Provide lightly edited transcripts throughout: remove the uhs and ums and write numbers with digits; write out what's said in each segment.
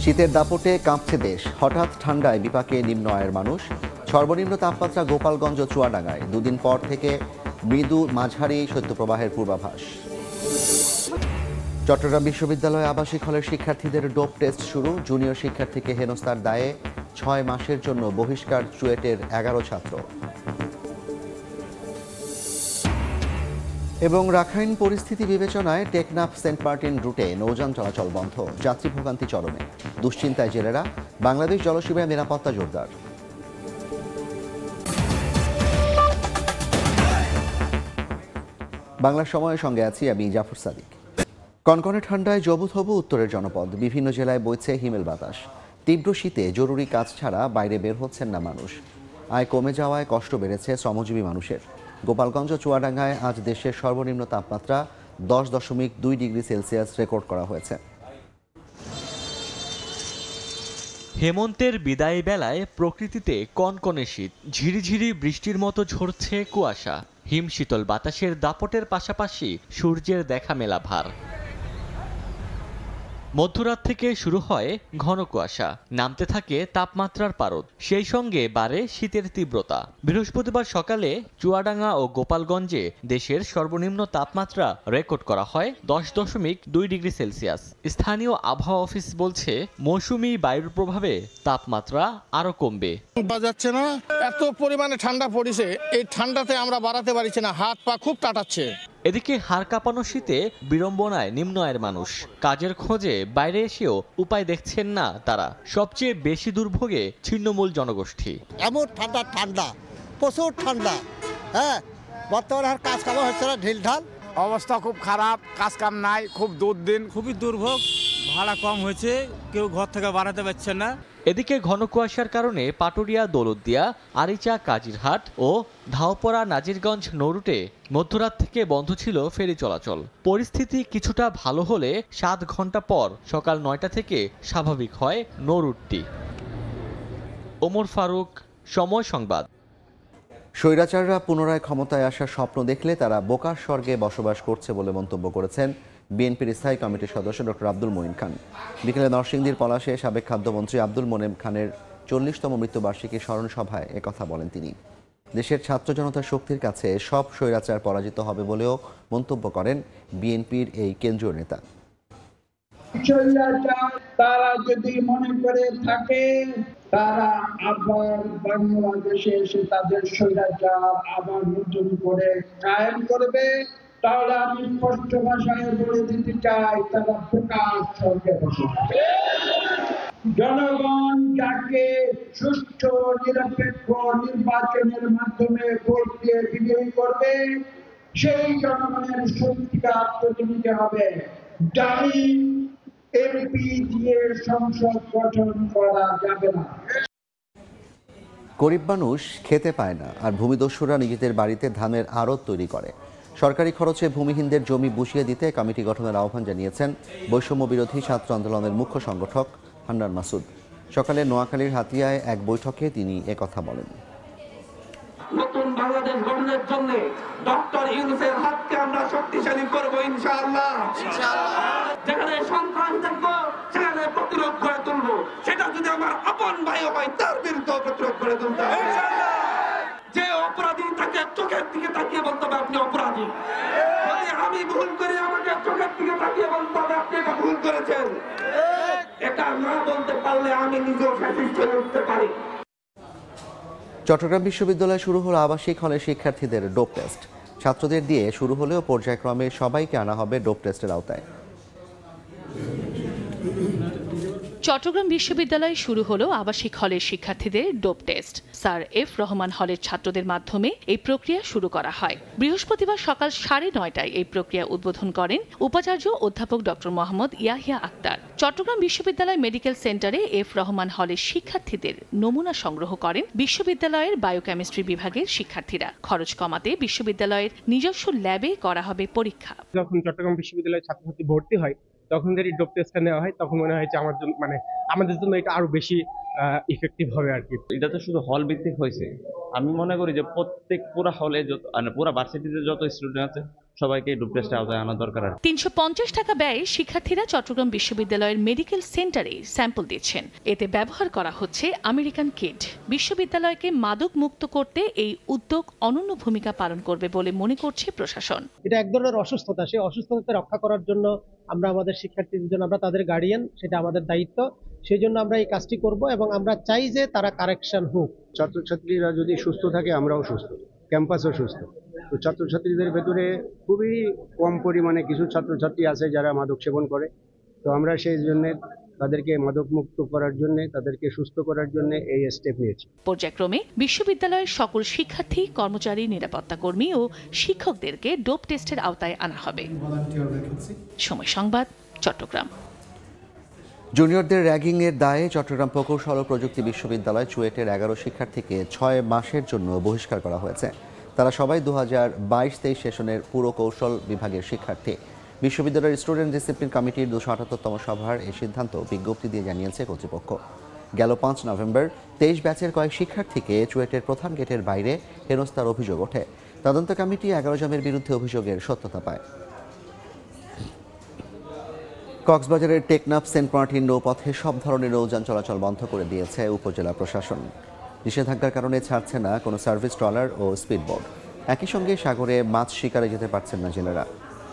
শীতের দাপটে কাঁপছে দেশ। হঠাৎ ঠান্ডায় বিপাকে নিম্ন আয়ের মানুষ। সর্বনিম্ন তাপমাত্রা গোপালগঞ্জ ও চুয়াডাঙ্গায় দুদিন পর থেকে মৃদু মাঝারি শৈত্যপ্রবাহের পূর্বাভাস। চট্টগ্রাম বিশ্ববিদ্যালয়ে আবাসিক হলের শিক্ষার্থীদের ডোপ টেস্ট শুরু। জুনিয়র শিক্ষার্থীকে হেনস্থার দায়ে 6 মাসের জন্য বহিষ্কার চুয়েটের 11 ছাত্র। এবং রাখাইন পরিস্থিতি বিবেচনায় টেকনাফ সেন্ট মার্টিন রুটে নৌযান চলাচল বন্ধ। যাত্রী ভোগান্তি চরমে। দুশ্চিন্তায় জেলেরা। বাংলাদেশ জলসীমায় নিরাপত্তা জোরদার। বাংলা সময়ের সঙ্গে আছি আমি জাফর সাদিক। কনকনে ঠান্ডায় জবুথবু উত্তরের জনপদ। বিভিন্ন জেলায় বইছে হিমেল বাতাস। তীব্র শীতে জরুরি কাজ ছাড়া বাইরে বের হচ্ছেন না মানুষ। আয় কমে যাওয়ায় কষ্ট বেড়েছে শ্রমজীবী মানুষের। গোপালগঞ্জ ও চুয়াডাঙ্গায় আজ দেশের সর্বনিম্ন তাপমাত্রা 10.2 ডিগ্রি সেলসিয়াস রেকর্ড করা হয়েছে। হেমন্তের বিদায় বেলায় প্রকৃতিতে কনকনে শীত। ঝিরিঝিরি বৃষ্টির মতো ঝরছে কুয়াশা। হিমশীতল বাতাসের দাপটের পাশাপাশি সূর্যের দেখা মেলা ভার। মধ্যরাত থেকে শুরু হয় ঘন কুয়াশা, নামতে থাকে তাপমাত্রার পারদ, সেই সঙ্গে বাড়ে শীতের তীব্রতা। বৃহস্পতিবার সকালে চুয়াডাঙ্গা ও গোপালগঞ্জে দেশের সর্বনিম্ন তাপমাত্রা রেকর্ড করা হয় 10.2 ডিগ্রি সেলসিয়াস। স্থানীয় আবহাওয়া অফিস বলছে মৌসুমি বায়ুর প্রভাবে তাপমাত্রা আরো কমবে। যাচ্ছে না, এত পরিমাণে ঠান্ডা পড়েছে, এই ঠান্ডাতে আমরা বাড়াতে পারছি না, হাত পা খুব কাটাচ্ছে। এদিকে হাড় কাঁপানো শীতে বিড়ম্বনায় নিম্ন আয়ের মানুষ। কাজের খোঁজে বাইরে এসেও উপায় দেখছেন না তারা। সবচেয়ে বেশি দুর্ভোগে ছিন্নমূল জনগোষ্ঠী। এমন ঠান্ডা প্রচুর ঠান্ডা। হ্যাঁ, বর্তমানে আর কাজ কাম হচ্ছে না, ঢিলঢাল অবস্থা খুব খারাপ, কাজ কাম নাই, খুব দুর্দিন, খুবই দুর্ভোগ। ভাড়া কম হয়েছে, কেউ ঘর থেকে বাড়াতে পারছে না। এদিকে ঘন কুয়াশার কারণে পাটুরিয়া, দৌলতদিয়া, আরিচা, কাজিরহাট ও ধাওপড়া নাজিরগঞ্জ নৌরুটে মধ্যরাত থেকে বন্ধ ছিল ফেরি চলাচল। পরিস্থিতি কিছুটা ভালো হলে 7 ঘন্টা পর সকাল 9টা থেকে স্বাভাবিক হয় নৌরুটটি। ওমর ফারুক, সময় সংবাদ। স্বৈরাচাররা পুনরায় ক্ষমতায় আসার স্বপ্ন দেখলে তারা বোকার স্বর্গে বসবাস করছে বলে মন্তব্য করেছেন বিএনপির স্থায়ী কমিটির সদস্য ডক্টর আব্দুল মঈন খান। বিকেলে নরসিংদীর পলাশে সাবেক খাদ্যমন্ত্রী আব্দুল মোনেম খানের 40তম মৃত্যুবার্ষিকী স্মরণ সভায় একথা বলেন তিনি। দেশের ছাত্র জনতার শক্তির কাছে সব স্বৈরাচার পরাজিত হবে বলেও মন্তব্য করেন বিএনপির এই কেন্দ্রীয় নেতা। তারা যদি মনে করে থাকে তারা আবার বাংলাদেশে এসে তাদের স্বৈরাচার আবার নতুন করে কায়েম করবে, তাহলে আমি স্পষ্ট ভাষায় বলে দিতে চাই, তারা প্রকাশ স্বর্গে বসবে। জনগণ যাকে সুষ্ঠু নিরপেক্ষ নির্বাচনের মাধ্যমে ভোট দিয়ে বিজয়ী করবে, সেই জনগণের সত্যিকার প্রতিনিধি হবে। দামি এমপি দিয়ে সংসদ গঠন করা যাবে না। গরিব মানুষ খেতে পায় না, আর ভূমিদস্যুরা নিজেদের বাড়িতে ধানের আড়ত তৈরি করে। সরকারি খরচে ভূমিহীনদের জমি বুঝিয়ে দিতে কমিটি গঠনের আহ্বান জানিয়েছেন বৈষম্য বিরোধী ছাত্র আন্দোলনের মুখ্য সংগঠক হান্নান মাসুদ। সকালে নোয়াখালীর হাতিয়ায় এক বৈঠকে তিনি একথা বলেন। নতুন বাংলাদেশ গঠনের জন্য ডক্টর ইউনূসের হাতকে আমরা শক্তিশালী করব ইনশাআল্লাহ। যেখানে সন্ত্রাস দেখবো সেখানে প্রতিরোধ করে তুলবো। সেটা যদি আমার আপন ভাই হয় তার বিরুদ্ধে প্রতিরোধ করে তুলতে হবে। যে অপরাধী তাকে চোখের দিকে তাকিয়ে বলতে হবে আপনি অপরাধী। যদি আমি ভুল করি আমাকে চোখের দিকে তাকিয়ে বলতে হবে আপনি এটা ভুল করেছেন। এটা না বলতে পারলে আমি নিজেও ফ্যাসিস্ট হয়ে উঠতে পারি। চট্টগ্রাম বিশ্ববিদ্যালয়ে শুরু হলো আবাসিক হলের শিক্ষার্থীদের ডোপ টেস্ট। ছাত্রদের দিয়ে শুরু হলেও পর্যায়ক্রমে সবাইকে আনা হবে ডোপ টেস্টের আওতায়। চট্টগ্রাম বিশ্ববিদ্যালয়ে শুরু হলো আবাসিক হলের শিক্ষার্থীদের dope test. Sir F Rahman হলের ছাত্রদের মাধ্যমে এই প্রক্রিয়া শুরু করা হয়। বৃহস্পতিবার সকাল 9:30টায় এই প্রক্রিয়া উদ্বোধন করেন উপাচার্য অধ্যাপক ডক্টর মোহাম্মদ ইয়াহিয়া আক্তার। চট্টগ্রাম বিশ্ববিদ্যালয় মেডিকেল সেন্টারে এফ রহমান হলের শিক্ষার্থীদের নমুনা সংগ্রহ করেন বিশ্ববিদ্যালয়ের বায়োকেমিস্ট্রি বিভাগের শিক্ষার্থীরা। খরচ কমাতে বিশ্ববিদ্যালয়ের নিজস্ব ল্যাবে করা হবে পরীক্ষা। যখন চট্টগ্রাম বিশ্ববিদ্যালয়ের ছাত্রছাত্রী ভর্তি হয় তখন যদি ডোপ টেস্টটা নেওয়া হয় তখন মনে হয় যে আমাদের জন্য এটা আরো বেশি ইফেক্টিভ হবে আর কি। এটা তো শুধু হল ভিত্তিক হয়েছে। আমি মনে করি যে প্রত্যেক পুরা হলে পুরা ভার্সিটিতে যত স্টুডেন্ট আছে সবাইকে ডোপ টেস্টের আওতায় আনা দরকার। ৩৫০ টাকা ব্যয়ে শিক্ষার্থীরা চট্টগ্রাম বিশ্ববিদ্যালয়ের মেডিকেল সেন্টারে স্যাম্পল দিচ্ছেন। এতে ব্যবহার করা হচ্ছে আমেরিকান কিড। বিশ্ববিদ্যালয়কে মাদক মুক্ত করতে এই উদ্যোগ অনন্য ভূমিকা পালন করবে বলে মনে করছে প্রশাসন। এটা এক ধরনের অসুস্থতা, সেই অসুস্থতা রক্ষা করার জন্য আমরা আমাদের শিক্ষার্থীদের জন্য, আমরা তাদের গার্ডিয়ান, সেটা আমাদের দায়িত্ব। সেই জন্য আমরা এই কাজটি করব এবং আমরা চাই যে তারা কারেকশন হোক। ছাত্রছাত্রীরা যদি সুস্থ থাকে আমরাও সুস্থ, ক্যাম্পাসও সুস্থ। তো ছাত্রছাত্রীদের ভেতরে খুবই কম পরিমাণে কিছু ছাত্রছাত্রী আছে যারা মাদক সেবন করে। তো আমরা সেই জন্য তাদেরকে মাদক মুক্ত করার জন্য, তাদেরকে সুস্থ করার জন্য এই স্টেপ নিয়েছি। পর্যায়ক্রমে বিশ্ববিদ্যালয়ের সকল শিক্ষার্থী, কর্মচারী, নিরাপত্তা কর্মী ও শিক্ষকদেরকে ডোপ টেস্টের আওতায় আনা হবে। সময় সংবাদ, চট্টগ্রাম। জুনিয়রদের র্যাগিংয়ের দায়ে চট্টগ্রাম প্রকৌশল ও প্রযুক্তি বিশ্ববিদ্যালয় চুয়েটের 11 শিক্ষার্থীকে 6 মাসের জন্য বহিষ্কার করা হয়েছে। তারা সবাই 2022-23 সেশনের পুরো কৌশল বিভাগের শিক্ষার্থী। বিশ্ববিদ্যালয়ের স্টুডেন্ট ডিসিপ্লিন কমিটির 278তম সভার এই সিদ্ধান্ত বিজ্ঞপ্তি দিয়ে জানিয়েছে কর্তৃপক্ষ। গেল 5 নভেম্বর 23 ব্যাচের কয়েক শিক্ষার্থীকে চুয়েটের প্রধান গেটের বাইরে হেনস্থার অভিযোগ ওঠে। তদন্ত কমিটি 11 জনের বিরুদ্ধে অভিযোগের সত্যতা পায়। কক্সবাজারের টেকনাফ সেন্ট মার্টিন নৌপথে সব ধরনের নৌযান চলাচল বন্ধ করে দিয়েছে উপজেলা প্রশাসন। নিষেধাজ্ঞার কারণে ছাড়ছে না কোনো সার্ভিস ট্রলার ও স্পিডবোট। একই সঙ্গে সাগরে মাছ শিকারে যেতে পারছেন না জেলেরা।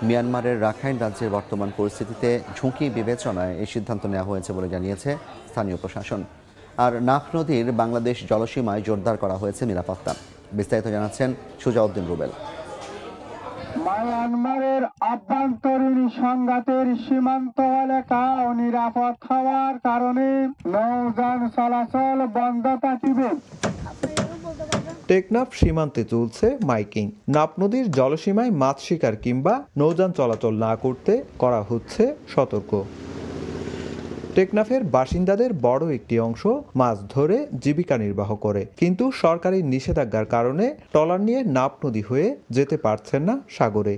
মিয়ানমারের রাখাইন রাজ্যের বর্তমান পরিস্থিতিতে ঝুঁকি বিবেচনায় এই সিদ্ধান্ত নেওয়া হয়েছে বলে জানিয়েছে স্থানীয় প্রশাসন। আর নাফ নদীর বাংলাদেশ জলসীমায় জোরদার করা হয়েছে নিরাপত্তা। বিস্তারিত জানাচ্ছেন সুজাউদ্দিন রুবেল। মায়ানমারের আভ্যন্তরীণ সংঘাতের সীমান্ত এলাকা অনিরাপদ হওয়ার কারণে নৌযান চলাচল বন্ধ থাকিবে। টেকনাফ সীমান্তে চলছে মাইকিং। নাফ নদীর জলসীমায় মাছ শিকার কিংবা নৌযান চলাচল না করতে করা হচ্ছে সতর্ক। টেকনাফের বাসিন্দাদের বড় একটি অংশ মাছ ধরে জীবিকা নির্বাহ করে, কিন্তু সরকারি নিষেধাজ্ঞার কারণে ট্রলার নিয়ে নাফ নদী হয়ে যেতে পারছেন না সাগরে।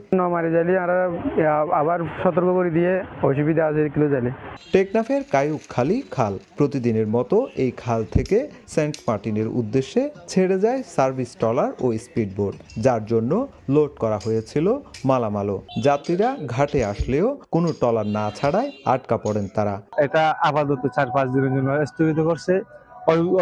আবার সতর্ক করে দিয়ে অসুবিধা আছে কিলো জালে। টেকনাফের কায়ুকখালী খাল, প্রতিদিনের মতো এই খাল থেকে সেন্ট মার্টিনের উদ্দেশ্যে ছেড়ে যায় সার্ভিস ট্রলার ও স্পিডবোট, যার জন্য লোড করা হয়েছিল মালামালও। যাত্রীরা ঘাটে আসলেও কোনো ট্রলার না ছাড়ায় আটকা পড়েন তারা। এটা আপাতত 4-5 দিনের জন্য স্থগিত করছে,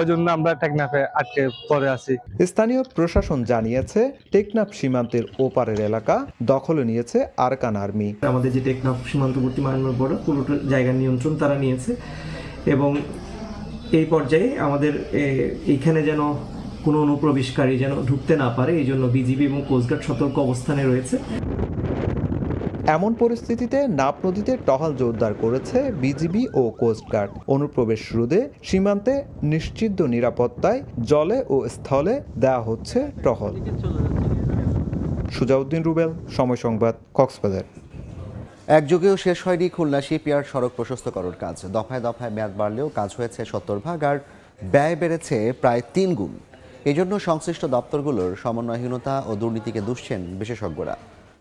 ওই জন্য আমরা টেকনাফে আটকে পড়ে আছি। স্থানীয় প্রশাসন জানিয়েছে টেকনাফ সীমান্তের ওপারের এলাকা দখলে নিয়েছে আরাকান আর্মি। আমাদের যে টেকনাফ সীমান্তবর্তী মায়ানমার বর্ডার পুরোটা জায়গার নিয়ন্ত্রণ তারা নিয়েছে এবং এই পর্যায়ে আমাদের এইখানে যেন কোনো অনুপ্রবেশকারী যেন ঢুকতে না পারে, এই জন্য বিজিবি এবং কোস্টগার্ড সতর্ক অবস্থানে রয়েছে। এমন পরিস্থিতিতে নাফ নদীতে টহল জোরদার করেছে বিজিবি ও কোস্টগার্ড। অনুপ্রবেশ রোধে সীমান্তে নিশ্চিত নিরাপত্তায় জলে ও স্থলে দেওয়া হচ্ছে টহল। সুজাউদ্দিন রুবেল, সময় সংবাদ, কক্সবাজার। একযোগেও শেষ হয়নি খুলনা শিপইয়ার্ড সড়ক প্রশস্তকরণ কাজ। দফায় দফায় মেয়াদ বাড়লেও কাজ হয়েছে 70% আর ব্যয় বেড়েছে প্রায় 3 গুণ। এজন্য সংশ্লিষ্ট দপ্তরগুলোর সমন্বয়হীনতা ও দুর্নীতিকে দুষছেন বিশেষজ্ঞরা।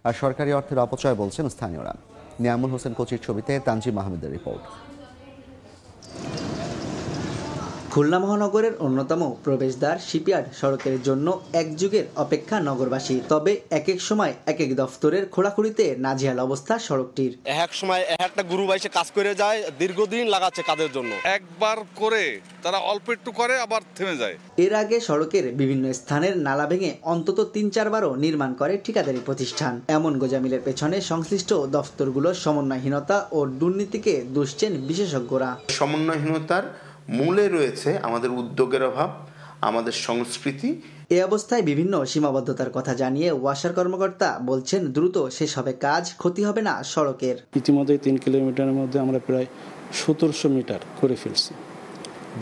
আর সরকারি অর্থের অপচয় বলছেন স্থানীয়রা। নিয়ামুল হোসেন কোচির ছবিতে তানজিম আহমেদের রিপোর্ট। খুলনা মহানগরের অন্যতম প্রবেশদ্বার শিপইয়ার্ড সড়কের জন্য এক যুগের অপেক্ষা নগরবাসী। তবে এক এক সময় এক এক দফতরের খোঁড়াখুড়িতে নাজেহাল অবস্থা সড়কটির। এক সময় একটা গ্রুপ এসে কাজ করে যায়, দীর্ঘদিন লাগাচ্ছে কাজের জন্য। একবার করে তারা অল্প একটু করে আবার থেমে যায়। এর আগে সড়কের বিভিন্ন স্থানের নালা ভেঙে অন্তত 3-4 বারও নির্মাণ করে ঠিকাদারি প্রতিষ্ঠান। এমন গোজামিলের পেছনে সংশ্লিষ্ট দফতরগুলোর সমন্বয়হীনতা ও দুর্নীতিকে দুষছেন বিশেষজ্ঞরা। সমন্বয়হীনতার মূলে রয়েছে আমাদের উদ্যোগের অভাব, আমাদের সংস্কৃতি। এই অবস্থায় বিভিন্ন সীমাবদ্ধতার কথা জানিয়ে ওয়াসার কর্মকর্তা বলছেন দ্রুত শেষ হবে কাজ, ক্ষতি হবে না সড়কের। ইতিমধ্যে 3 কিলোমিটারের মধ্যে আমরা প্রায় 1700 মিটার করে ফেলছি।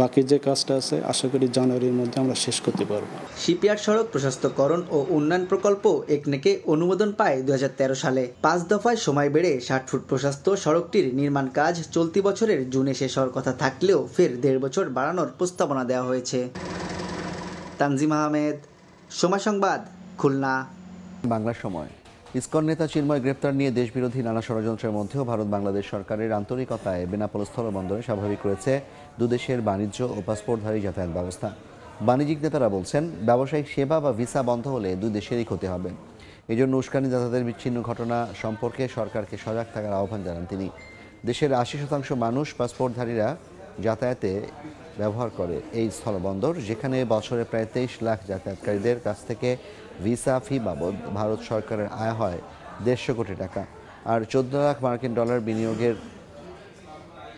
বাকি যে কাজটা আছে আশা করি জানুয়ারির মধ্যে আমরা শেষ করতে পারব। শিপইয়ার্ড সড়ক প্রশস্তকরণ ও উন্নয়ন প্রকল্প একনেকে অনুমোদন পায় 2013 সালে। 5 দফায় সময় বেড়ে 60 ফুট প্রশস্ত সড়কটির নির্মাণ কাজ চলতি বছরের জুনে শেষ হওয়ার কথা থাকলেও ফের 1.5 বছর বাড়ানোর প্রস্তাবনা দেওয়া হয়েছে। তানজিম আহমেদ, সময় সংবাদ, খুলনা। বাংলা সময়। ইসকন নেতা চিন্ময় গ্রেপ্তার নিয়ে দেশবিরোধী নানা ষড়যন্ত্রের মধ্যেও ভারত বাংলাদেশ সরকারের আন্তরিকতায় বেনাপোল স্থলবন্দরে স্বাভাবিক রয়েছে দুদেশের বাণিজ্য ও পাসপোর্টধারী যাতায়াত ব্যবস্থা। বাণিজ্যিক নেতারা বলছেন ব্যবসায়িক সেবা বা ভিসা বন্ধ হলে দুই দেশেরই ক্ষতি হবে। এই জন্য উস্কানিদাতাদের বিচ্ছিন্ন ঘটনা সম্পর্কে সরকারকে সজাগ থাকার আহ্বান জানান তিনি। দেশের ৮০% মানুষ পাসপোর্টধারীরা যাতায়াতে ব্যবহার করে এই স্থলবন্দর, যেখানে বছরে প্রায় 23 লাখ যাতায়াতকারীদের কাছ থেকে ভিসা ফি বাবদ ভারত সরকারের আয় হয় 150 কোটি টাকা। আর 14 লাখ মার্কিন ডলার বিনিয়োগের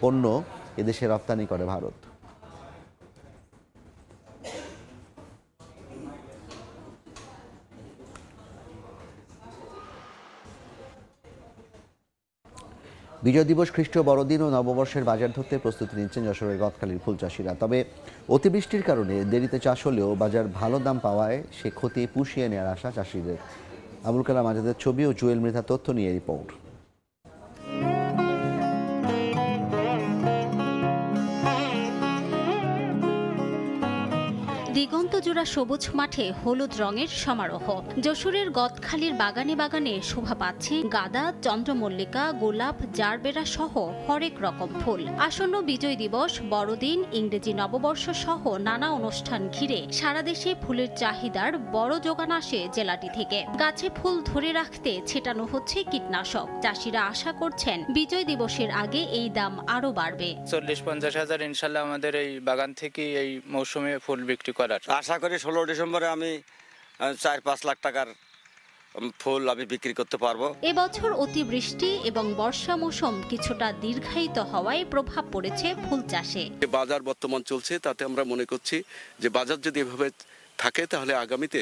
পণ্য এদেশে রপ্তানি করে ভারত। বিজয় দিবস, খ্রিস্টীয় বড়দিন ও নববর্ষের বাজার ধরতে প্রস্তুতি নিচ্ছেন যশোরের গদখালির ফুল চাষিরা। তবে অতিবৃষ্টির কারণে দেরিতে চাষ হলেও বাজার ভালো দাম পাওয়ায় সে ক্ষতি পুষিয়ে নেওয়ার আশা চাষিদের। আবুল কালাম আজাদের ছবি ও জুয়েল মৃধা তথ্য নিয়ে রিপোর্ট। দিগন্তজোড়া সবুজ মাঠে হলুদ রঙের সমারোহ। যশোরের গদখালির বাগানে বাগানে শোভা পাচ্ছে গাঁদা, চন্দ্রমল্লিকা, গোলাপ, জারবেরা সহ হরেক রকম ফুল। আসন্ন বিজয় দিবস, বড়দিন, ইংরেজি নববর্ষ সহ নানা অনুষ্ঠান ঘিরে সারা দেশে ফুলের চাহিদার বড় যোগান আসে জেলাটি থেকে। গাছে ফুল ধরে রাখতে ছেটানো হচ্ছে কীটনাশক। চাষিরা আশা করছেন বিজয় দিবসের আগে এই দাম আরো বাড়বে। 40-50 হাজার ইনশাল্লাহ আমাদের এই বাগান থেকে এই মৌসুমে ফুল বিক্রি করার আশা করি 16 ডিসেম্বরে আমি 4-5 লাখ টাকার ফুল আমি বিক্রি করতে পারবো। এবছর অতিবৃষ্টি এবং বর্ষা মৌসুম কিছুটা দীর্ঘায়িত হওয়ায় প্রভাব পড়েছে ফুল চাষে। বাজার বর্তমান চলছে, তাতে আমরা মনে করছি যে বাজার যদি এভাবে থাকে তাহলে আগামীতে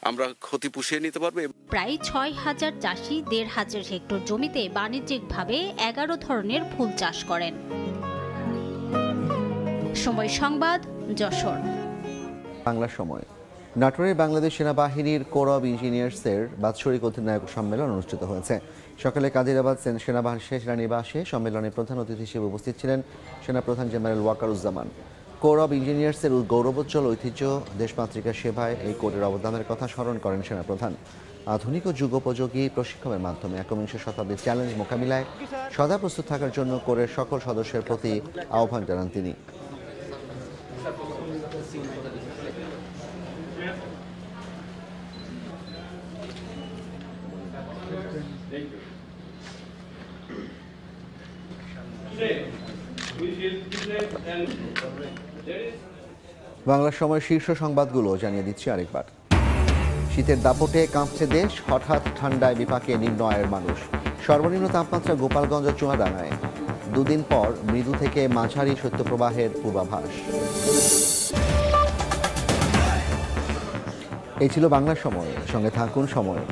আমরা ক্ষতি পুষিয়ে নিতে পারবো। প্রায় 6,000 চাষি 1,500 হেক্টর জমিতে বাণিজ্যিকভাবে 11 ধরনের ফুল চাষ করেন। সময় সংবাদ, যশোর। বাংলা সময়। নাটোরে বাংলাদেশ সেনাবাহিনীর কোর অব ইঞ্জিনিয়ার্সের বাৎসরিক অধিনায়ক সম্মেলন অনুষ্ঠিত হয়েছে। সকালে কাদিরাবাদ সেনানিবাসে সম্মেলনে প্রধান অতিথি হিসেবে উপস্থিত ছিলেন সেনাপ্রধান জেনারেল ওয়াকারুজ্জামান। কোর অব ইঞ্জিনিয়ার্সের গৌরবোজ্জ্বল ঐতিহ্য, দেশমাতৃকার সেবায় এই কোরের অবদানের কথা স্মরণ করেন সেনাপ্রধান। আধুনিক ও যুগোপযোগী প্রশিক্ষণের মাধ্যমে 21শ শতাব্দীর চ্যালেঞ্জ মোকাবিলায় সদা প্রস্তুত থাকার জন্য কোরের সকল সদস্যের প্রতি আহ্বান জানান তিনি। বাংলা সময় শীর্ষ সংবাদগুলো জানিয়ে দিচ্ছি আরেকবার। শীতের দাপটে কাঁপছে দেশ, হঠাৎ ঠান্ডায় বিপাকে নিম্ন আয়ের মানুষ। সর্বনিম্ন তাপমাত্রা গোপালগঞ্জ ও চুয়াডাঙ্গায়। দুদিন পর মৃদু থেকে মাঝারি শৈত্যপ্রবাহের পূর্বাভাস। এই ছিল বাংলা সময়, সঙ্গে থাকুন সময়।